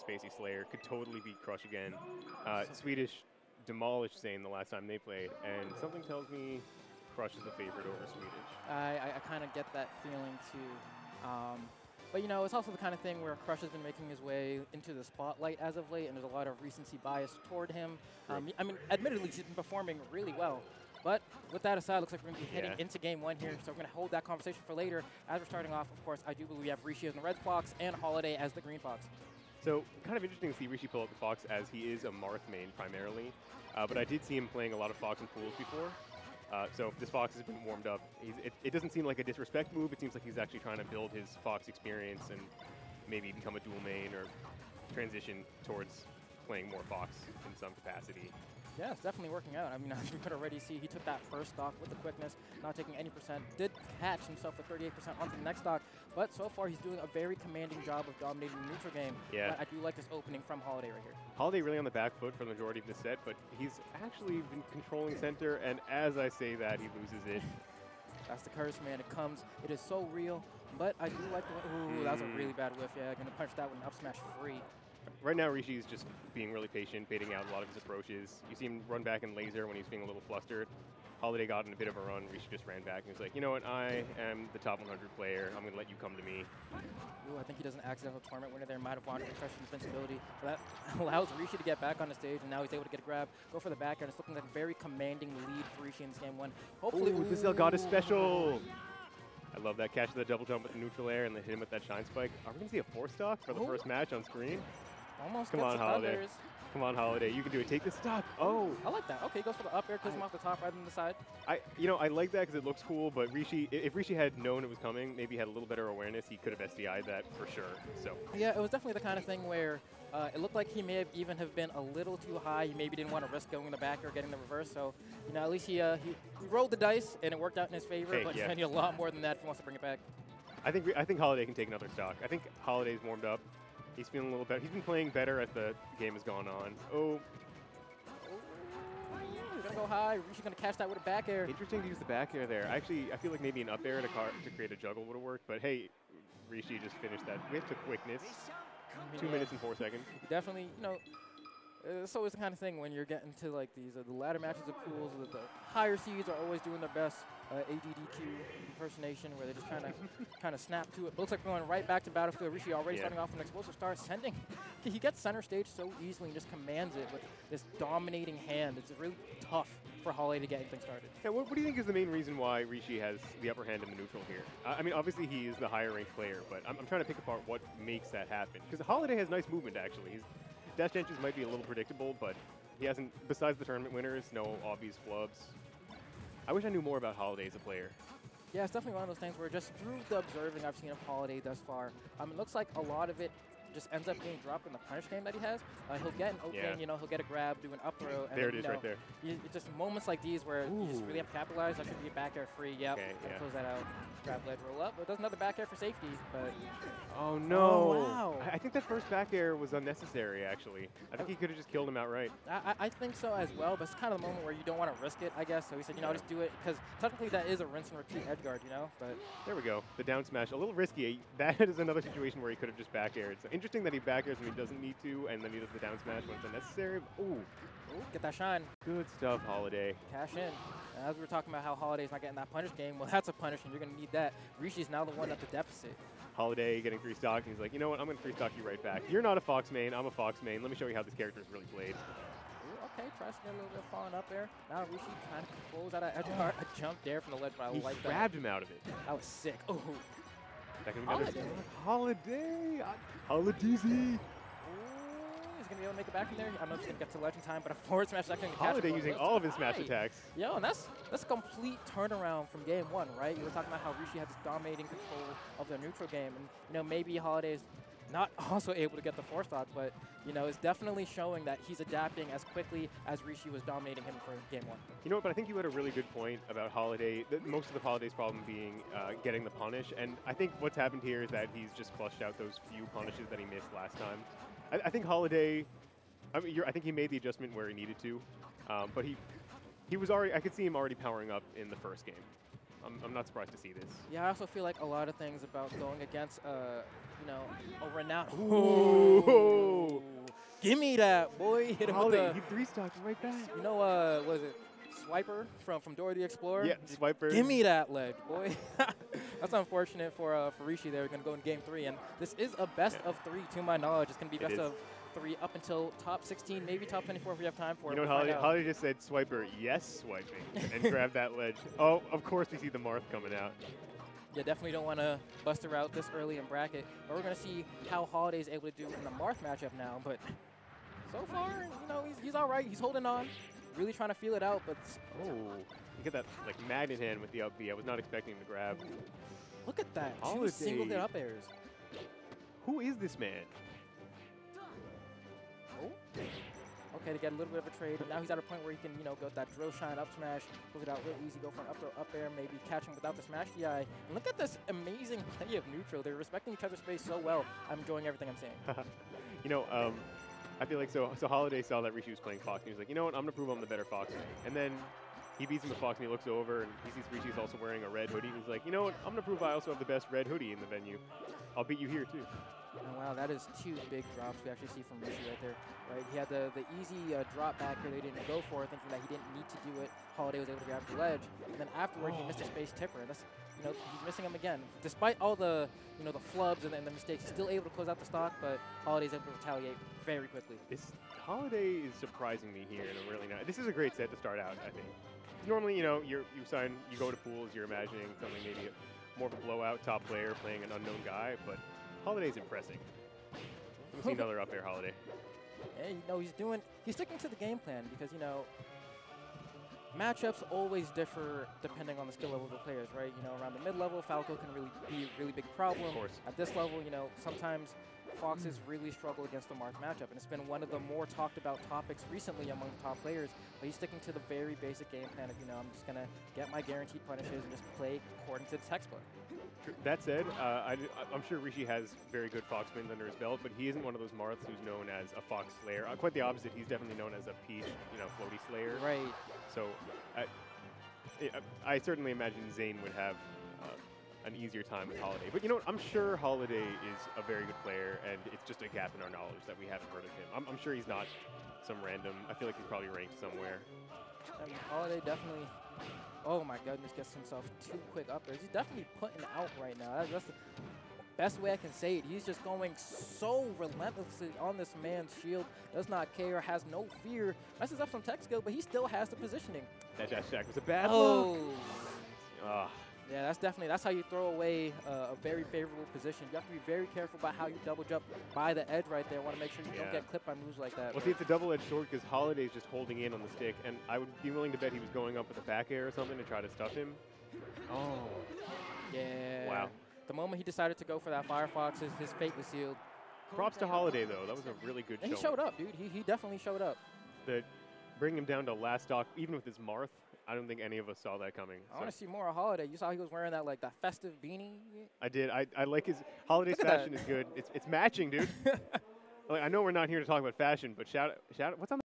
Spacey Slayer could totally beat Crush again. Swedish demolished Zane the last time they played, and something tells me Crush is the favorite over Swedish. I kind of get that feeling too. But, you know, it's also the kind of thing where Crush has been making his way into the spotlight as of late, and there's a lot of recency bias toward him. I mean, admittedly, he's been performing really well. But with that aside, looks like we're going to be heading into game one here, so we're going to hold that conversation for later. As we're starting off, of course, I do believe we have Rishi as the red fox and Holiday as the green fox. So kind of interesting to see Rishi pull up the fox, as he is a Marth main primarily. But I did see him playing a lot of fox and pools before. So this fox has been warmed up. It doesn't seem like a disrespect move. It seems like he's actually trying to build his fox experience and maybe become a dual main or transition towards playing more fox in some capacity. Yeah, it's definitely working out. I mean, as we could already see, he took that first stock with the quickness, not taking any percent. Did catch himself with 38% onto the next stock, but so far he's doing a very commanding job of dominating the neutral game. Yeah. But I do like this opening from Holiday right here. Holiday really on the back foot for the majority of the set, but he's actually been controlling center, and as I say that, he loses it. That's the curse, man. It comes. It is so real, but I do like the... Ooh, that was a really bad whiff. Yeah, going to punch that one up smash free. Right now, Rishi is just being really patient, baiting out a lot of his approaches. You see him run back and laser when he's feeling a little flustered. Holiday got in a bit of a run. Rishi just ran back and was like, you know what, I am the top 100 player. I'm going to let you come to me. Ooh, I think he does an accidental tournament winner there. Might have wanted refresh invincibility. So that allows Rishi to get back on the stage, and now he's able to get a grab, go for the back air. It's looking like a very commanding lead for Rishi in this game one. Hopefully, ooh, this Elgato special. I love that catch of the double jump with the neutral air and then hit him with that shine spike. Are we going to see a 4-stock for the first match on screen? Almost. Come on, Holiday. Come on, Holiday. You can do it. Take the stock. Oh. I like that. Okay, goes for the up air, kills him off the top rather than the side. I like that because it looks cool, but Rishi, if Rishi had known it was coming, maybe had a little better awareness, he could have SDI'd that for sure. So. Yeah, it was definitely the kind of thing where it looked like he may have even have been a little too high. He maybe didn't want to risk going in the back or getting the reverse. So, you know, at least he rolled the dice and it worked out in his favor. Hey, but yeah. he's going to need a lot more than that if he wants to bring it back. I think Holiday can take another stock. I think Holiday's warmed up. He's feeling a little better. He's been playing better as the game has gone on. Oh. He's going to go high. Rishi's going to catch that with a back air. Interesting to use the back air there. Actually, I feel like maybe an up air to create a juggle would have worked. But hey, Rishi just finished that with the quickness. 2 minutes and 4 seconds. Definitely, you know, it's always the kind of thing when you're getting to like these the ladder matches of pools. The higher seeds are always doing their best ADDQ impersonation, where they just kind of snap to it. But looks like we're going right back to Battlefield. Rishi already starting off with an explosive start, sending. He gets center stage so easily and just commands it with this dominating hand. It's really tough for Holiday to get anything started. Yeah, what do you think is the main reason why Rishi has the upper hand in the neutral here? I mean, obviously he is the higher ranked player, but I'm trying to pick apart what makes that happen. Because Holiday has nice movement, actually. His dash dangers might be a little predictable, but he hasn't, besides the tournament winners, no obvious flubs. I wish I knew more about Holiday as a player. Yeah, it's definitely one of those things where just through the observing I've seen of Holiday thus far, it looks like a lot of it just ends up being dropped in the punish game that he has. He'll get an open, you know, he'll get a grab, do an up throw. And there then, it is right there. It's just moments like these where you just really have to capitalize. That should be a back air free. Yep, okay, close that out. Grab ledge, roll up. But it does another back air for safety. But oh no! Oh, wow. I think that first back air was unnecessary. Actually, I think he could have just killed him outright. I think so as well. But it's kind of the moment where you don't want to risk it, I guess. So he said, you know, just do it because technically that is a rinse and repeat edge guard, you know. But there we go. The down smash, a little risky. That is another situation where he could have just back aired. So interesting that he back airs when he doesn't need to, and then he does the down smash when it's unnecessary. Ooh. Get that shine. Good stuff, Holiday. Cash in. And as we were talking about how Holiday's not getting that punish game, well, that's a punish, and you're going to need that. Rishi's now the one at the deficit. Holiday getting 3-stock, and he's like, you know what, I'm going to 3-stock you right back. You're not a Fox main, I'm a Fox main. Let me show you how this character is really played. Ooh, okay, tries to get a little bit of falling up there. Now Rishi kind of controls out of edge guard. A jump there from the ledge, but I like that. He grabbed him out of it. That was sick. Oh. That can be Holiday. Holiday. He's going to be able to make it back from there. I don't know if he's going to get to ledge in time, but a forward smash that can catch Holiday using all of his smash attacks. Yo, and that's a complete turnaround from game one, right? You were talking about how Rishi had this dominating control of the neutral game, and you know maybe Holiday is not also able to get the 4-stock, but you know it's definitely showing that he's adapting as quickly as Rishi was dominating him for game one. You know what? But I think you had a really good point about Holiday. Most of the Holiday's problem being getting the punish, and I think what's happened here is that he's just flushed out those few punishes that he missed last time. I think Holiday, I mean, I think he made the adjustment where he needed to, but he was already, I could see him already powering up in the first game. I'm not surprised to see this. Yeah, I also feel like a lot of things about going against, you know, a renowned. Ooh. Give me that, boy. Hit him with Holiday, the, he 3-stocked right back. you know, what is it? Swiper from Dora the Explorer? Yeah, Swiper. Give me that ledge, boy. That's unfortunate for Rishi. They're going to go in game 3. And this is a best of 3 to my knowledge. It's going to be best of 3 up until top 16, maybe top 24 if we have time for it. You know what Holiday just said? Swiper, yes, swiping, and grab that ledge. Oh, of course we see the Marth coming out. Yeah, definitely don't want to bust her out this early in bracket. But we're going to see how Holiday is able to do in the Marth matchup now. But so far, you know, he's all right. He's holding on. Really trying to feel it out, but... Oh, you get that like magnet hand with the up B. I was not expecting him to grab. Look at that. Holiday. 2 single hit up airs. Who is this man? Oh. Okay, to get a little bit of a trade. Now he's at a point where he can, you know, go with that drill shine up smash, move it out real easy, go for an up throw up air, maybe catch him without the smash DI. And look at this amazing play of neutral. They're respecting each other's space so well. I'm enjoying everything I'm seeing. You know, I feel like so Holiday saw that Rishi was playing Fox, and he was like, you know what, I'm going to prove I'm the better Fox. And then he beats him with Fox, and he looks over, and he sees Rishi's also wearing a red hoodie, and he's like, you know what, I'm going to prove I also have the best red hoodie in the venue. I'll beat you here, too. And wow, that is 2 big drops we actually see from Rishi right there. Right, he had the easy drop back here they didn't go for, thinking that he didn't need to do it. Holiday was able to grab the ledge, and then afterward he missed a space tipper. That's, you know, he's missing him again. Despite all the, you know, the flubs and the mistakes, he's still able to close out the stock, but Holiday's able to retaliate very quickly. This Holiday is surprising me here in a really nice. This is a great set to start out, I think. Normally, you know, you go to pools, you're imagining something maybe more of a blowout top player playing an unknown guy, but Holiday's impressing. Let me see another up air Holiday. Yeah, you know, he's sticking to the game plan because, you know, matchups always differ depending on the skill level of the players, right? You know, around the mid-level, Falco can really be a really big problem. Of course. At this level, you know, sometimes Foxes really struggle against the Marth matchup, and it's been one of the more talked about topics recently among the top players, but he's sticking to the very basic game plan of, you know, I'm just going to get my guaranteed punishes and just play according to the textbook. That said, I'm sure Rishi has very good Fox wins under his belt, but he isn't one of those Marths who's known as a Fox Slayer. Quite the opposite. He's definitely known as a Peach, you know, floaty Slayer. Right. So I certainly imagine Zane would have an easier time with Holiday. But you know what? I'm sure Holiday is a very good player, and it's just a gap in our knowledge that we haven't heard of him. I'm sure he's not some random. I feel like he's probably ranked somewhere. Holiday definitely... Oh my goodness, gets himself 2 quick up airs. He's definitely putting out right now. That's the best way I can say it. He's just going so relentlessly on this man's shield. Does not care, has no fear. Messes up some tech skill, but he still has the positioning. That dash attack was a bad look. Oh. Yeah, that's how you throw away a very favorable position. You have to be very careful about how you double jump by the edge right there. Want to make sure you don't get clipped by moves like that. Well, see, it's a double-edged sword because Holiday's just holding in on the stick, and I would be willing to bet he was going up with a back air or something to try to stuff him. Oh. Yeah. Wow. The moment he decided to go for that Firefox, his fate was sealed. Props to Holiday, though. That was a really good And show. he showed up, dude. He definitely showed up. Bring him down to last stock, even with his Marth. I don't think any of us saw that coming. I want to see more of Holiday. You saw he was wearing that that festive beanie. I did. I like his Holiday's fashion is good. It's matching, dude. Like, I know we're not here to talk about fashion, but shout out. What's on